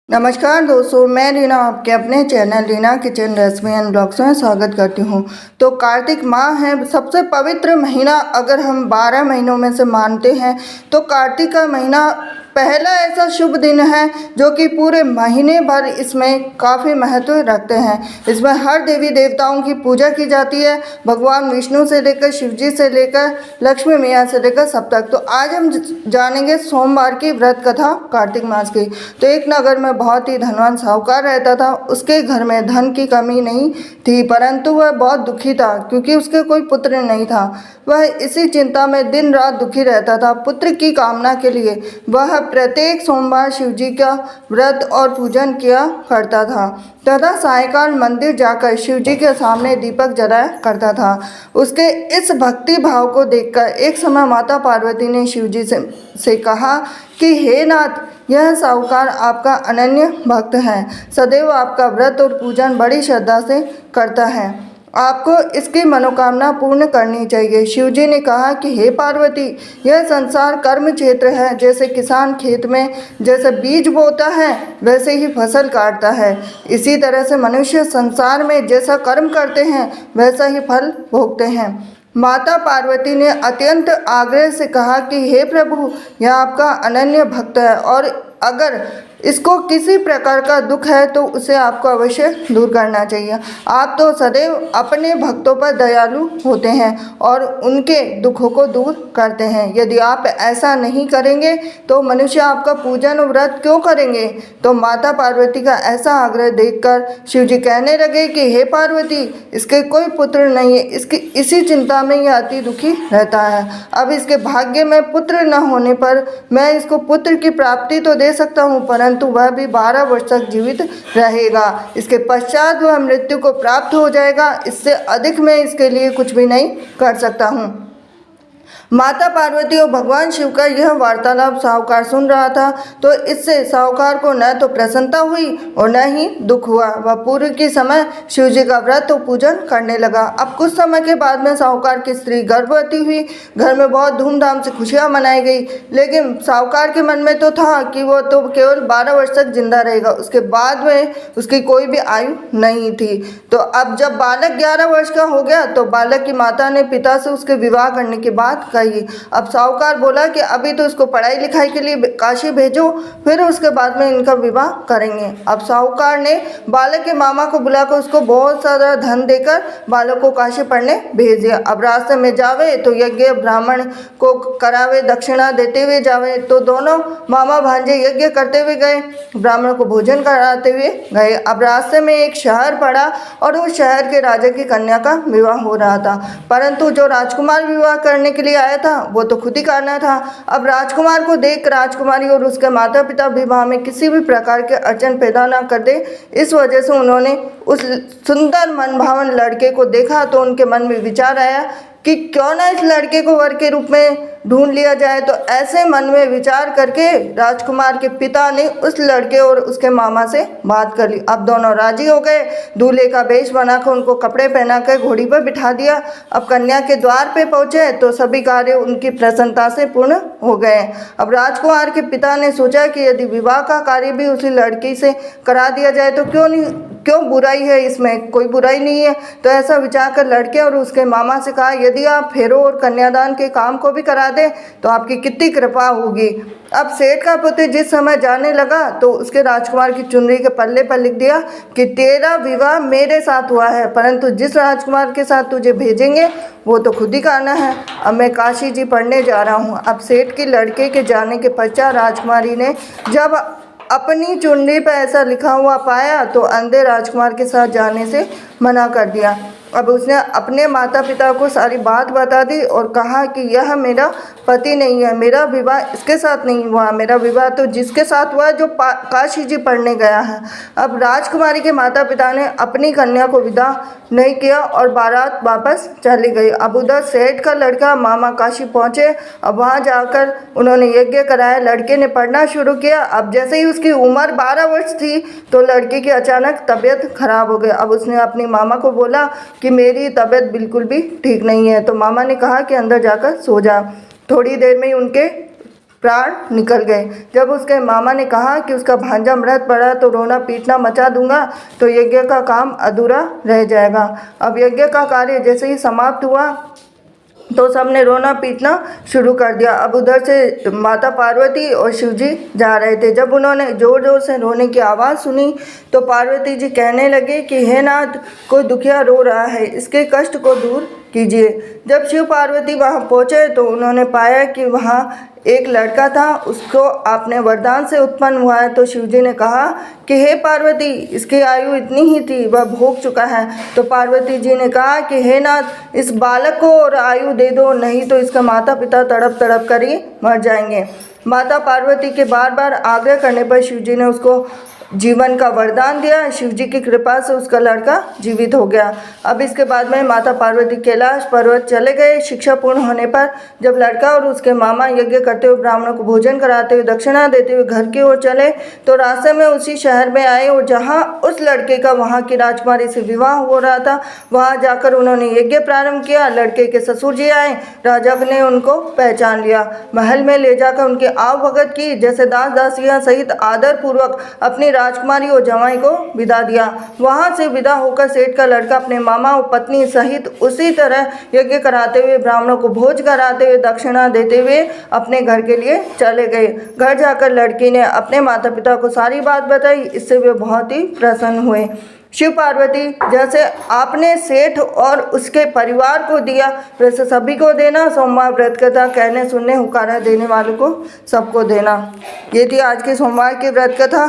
नमस्कार दोस्तों, मैं रीना आपके अपने channel Reena kitchen recipe and blogs में स्वागत करती हूँ। तो कार्तिक माह है, सबसे पवित्र महीना अगर हम 12 महीनों में से मानते हैं तो कार्तिक का महीना पहला ऐसा शुभ दिन है जो कि पूरे महीने भर इसमें काफ़ी महत्व रखते हैं। इसमें हर देवी देवताओं की पूजा की जाती है, भगवान विष्णु से लेकर शिव जी से लेकर लक्ष्मी मैया से लेकर सब तक। तो आज हम जानेंगे सोमवार की व्रत कथा कार्तिक मास की। तो एक नगर में बहुत ही धनवान साहूकार रहता था। उसके घर में धन की कमी नहीं थी, परंतु वह बहुत दुखी था क्योंकि उसके कोई पुत्र नहीं था। वह इसी चिंता में दिन रात दुखी रहता था। पुत्र की कामना के लिए वह प्रत्येक सोमवार शिव जी का व्रत और पूजन किया करता था तथा सायंकाल मंदिर जाकर शिव जी के सामने दीपक जलाया करता था। उसके इस भक्ति भाव को देखकर एक समय माता पार्वती ने शिव जी से कहा कि हे नाथ, यह साहूकार आपका अनन्य भक्त है, सदैव आपका व्रत और पूजन बड़ी श्रद्धा से करता है, आपको इसकी मनोकामना पूर्ण करनी चाहिए। शिव जी ने कहा कि हे पार्वती, यह संसार कर्म क्षेत्र है। जैसे किसान खेत में जैसे बीज बोता है वैसे ही फसल काटता है, इसी तरह से मनुष्य संसार में जैसा कर्म करते हैं वैसा ही फल भोगते हैं। माता पार्वती ने अत्यंत आग्रह से कहा कि हे प्रभु, यह आपका अनन्य भक्त है और अगर इसको किसी प्रकार का दुख है तो उसे आपको अवश्य दूर करना चाहिए। आप तो सदैव अपने भक्तों पर दयालु होते हैं और उनके दुखों को दूर करते हैं। यदि आप ऐसा नहीं करेंगे तो मनुष्य आपका पूजन और व्रत क्यों करेंगे। तो माता पार्वती का ऐसा आग्रह देखकर शिव जी कहने लगे कि हे पार्वती, इसके कोई पुत्र नहीं है, इसकी इसी चिंता में यह अति दुखी रहता है। अब इसके भाग्य में पुत्र न होने पर मैं इसको पुत्र की प्राप्ति तो दे सकता हूँ, परंतु वह भी 12 वर्ष तक जीवित रहेगा। इसके पश्चात वह मृत्यु को प्राप्त हो जाएगा। इससे अधिक मैं इसके लिए कुछ भी नहीं कर सकता हूँ। माता पार्वती और भगवान शिव का यह वार्तालाप साहूकार सुन रहा था, तो इससे साहूकार को न तो प्रसन्नता हुई और न ही दुख हुआ। वह पूर्व के समय शिव जी का व्रत और पूजन करने लगा। अब कुछ समय के बाद में साहूकार की स्त्री गर्भवती हुई। घर में बहुत धूमधाम से खुशियां मनाई गई, लेकिन साहूकार के मन में तो था कि वो तो केवल 12 वर्ष तक जिंदा रहेगा, उसके बाद में उसकी कोई भी आयु नहीं थी। तो अब जब बालक 11 वर्ष का हो गया तो बालक की माता ने पिता से उसके विवाह करने के बाद कही। अब साहूकार बोला कि अभी तो इसको पढ़ाई लिखाई के लिए काशी भेजो, फिर उसके बाद में इनका विवाह करेंगे। अब साहूकार ने बालक के मामा को बुलाकर उसको बहुत सारा धन देकर बालक को काशी पढ़ने भेज दिया। अब रास्ते में जावे तो यज्ञ ब्राह्मण को करावे, दक्षिणा देते हुए जावे। तो दोनों मामा भांजे यज्ञ करते हुए गए, ब्राह्मण को भोजन कराते हुए गए। अब रास्ते में एक शहर पड़ा और उस शहर के राजा की कन्या का विवाह हो रहा था, परंतु जो राजकुमार विवाह करने के लिए आया था वो तो खुद ही करना था। अब राजकुमार को देख राजकुमारी और उसके माता पिता विवाह में किसी भी प्रकार के अड़चन पैदा ना कर दे, इस वजह से उन्होंने उस सुंदर मनभावन लड़के को देखा तो उनके मन में विचार आया कि क्यों ना इस लड़के को वर के रूप में ढूंढ लिया जाए। तो ऐसे मन में विचार करके राजकुमार के पिता ने उस लड़के और उसके मामा से बात कर ली। अब दोनों राजी हो गए। दूल्हे का वेश बनाकर उनको कपड़े पहनाकर घोड़ी पर बिठा दिया। अब कन्या के द्वार पे पहुंचे तो सभी कार्य उनकी प्रसन्नता से पूर्ण हो गए। अब राजकुमार के पिता ने सोचा कि यदि विवाह का कार्य भी उसी लड़की से करा दिया जाए तो क्यों बुराई है, इसमें कोई बुराई नहीं है। तो ऐसा विचार कर लड़के और उसके मामा से कहा, यदि आप फेरों और कन्यादान के काम को भी करा दें तो आपकी कितनी कृपा होगी। अब सेठ का पुत्र जिस समय जाने लगा तो उसके राजकुमार की चुनरी के पल्ले पर लिख दिया कि तेरा विवाह मेरे साथ हुआ है, परंतु जिस राजकुमार के साथ तुझे भेजेंगे वो तो खुद ही करना है। अब मैं काशी जी पढ़ने जा रहा हूँ। अब सेठ की लड़के के जाने के पश्चात राजकुमारी ने जब अपनी चुनरी पर ऐसा लिखा हुआ पाया तो अंधे राजकुमार के साथ जाने से मना कर दिया। अब उसने अपने माता पिता को सारी बात बता दी और कहा कि यह मेरा पति नहीं है, मेरा विवाह इसके साथ नहीं हुआ, मेरा विवाह तो जिसके साथ हुआ जो काशी जी पढ़ने गया है। अब राजकुमारी के माता पिता ने अपनी कन्या को विदा नहीं किया और बारात वापस चली गई। अब उधर सेठ का लड़का मामा काशी पहुँचे। अब वहाँ जाकर उन्होंने यज्ञ कराया, लड़के ने पढ़ना शुरू किया। अब जैसे ही उसकी उम्र 12 वर्ष थी तो लड़के की अचानक तबीयत खराब हो गई। अब उसने अपनी मामा को बोला कि मेरी तबीयत बिल्कुल भी ठीक नहीं है। तो मामा ने कहा कि अंदर जाकर सो जा। थोड़ी देर में ही उनके प्राण निकल गए। जब उसके मामा ने कहा कि उसका भांजा मृत पड़ा तो रोना पीटना मचा दूंगा तो यज्ञ का काम अधूरा रह जाएगा। अब यज्ञ का कार्य जैसे ही समाप्त हुआ तो सबने रोना पीटना शुरू कर दिया। अब उधर से माता पार्वती और शिवजी जा रहे थे। जब उन्होंने ज़ोर ज़ोर से रोने की आवाज़ सुनी तो पार्वती जी कहने लगे कि हे नाथ, कोई दुखिया रो रहा है, इसके कष्ट को दूर कीजिए। जब शिव पार्वती वहाँ पहुँचे तो उन्होंने पाया कि वहाँ एक लड़का था, उसको आपने वरदान से उत्पन्न हुआ है। तो शिवजी ने कहा कि हे पार्वती, इसकी आयु इतनी ही थी, वह भोग चुका है। तो पार्वती जी ने कहा कि हे नाथ, इस बालक को और आयु दे दो, नहीं तो इसका माता पिता तड़प तड़प कर ही मर जाएंगे। माता पार्वती के बार बार आग्रह करने पर शिवजी ने उसको जीवन का वरदान दिया। शिवजी की कृपा से उसका लड़का जीवित हो गया। अब इसके बाद में माता पार्वती कैलाश पर्वत चले गए। शिक्षा पूर्ण होने पर जब लड़का और उसके मामा यज्ञ करते हुए ब्राह्मणों को भोजन कराते हुए दक्षिणा देते हुए घर की ओर चले तो रास्ते में उसी शहर में आए और जहाँ उस लड़के का वहाँ की राजकुमारी से विवाह हो रहा था, वहाँ जाकर उन्होंने यज्ञ प्रारंभ किया। लड़के के ससुर जी आए, राजा ने उनको पहचान लिया, महल में ले जाकर उनकी आव भगत की, जैसे दास दासियाँ सहित आदर पूर्वक अपनी राजकुमारी और जवाई को विदा दिया। वहां से विदा होकर सेठ का लड़का अपने मामा और पत्नी सहित उसी तरह यज्ञ कराते हुए ब्राह्मणों को भोज कराते हुए दक्षिणा देते हुए अपने घर के लिए चले गए। घर जाकर लड़की ने अपने माता पिता को सारी बात बताई। इससे वे बहुत ही प्रसन्न हुए। शिव पार्वती, जैसे आपने सेठ और उसके परिवार को दिया वैसे सभी को देना। सोमवार व्रत कथा कहने सुनने हुकारा देने वालों को सबको देना। ये थी आज की सोमवार की व्रत कथा।